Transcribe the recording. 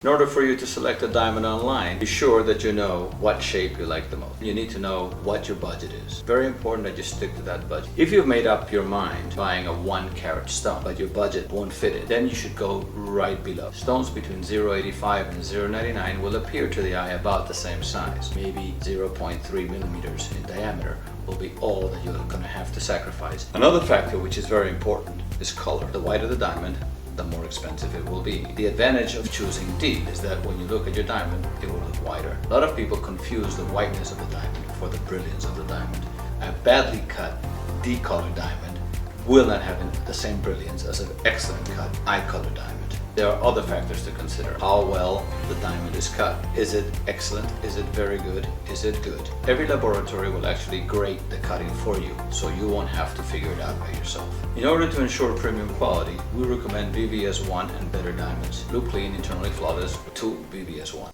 In order for you to select a diamond online, be sure that you know what shape you like the most. You need to know what your budget is. Very important that you stick to that budget. If you've made up your mind buying a 1-carat stone, but your budget won't fit it, then you should go right below. Stones between 0.85 and 0.99 will appear to the eye about the same size, maybe 0.3 millimeters in diameter will be all that you're going to have to sacrifice. Another factor which is very important is color. The whiter the diamond, the more expensive it will be. The advantage of choosing deep is that when you look at your diamond, it will look whiter. A lot of people confuse the whiteness of the diamond for the brilliance of the diamond. A badly cut, decolored diamond will not have the same brilliance as an excellent cut, eye-colored diamond. There are other factors to consider. How well the diamond is cut. Is it excellent? Is it very good? Is it good? Every laboratory will actually grade the cutting for you, so you won't have to figure it out by yourself. In order to ensure premium quality, we recommend VVS1 and better diamonds. Look clean, internally flawless to VVS1.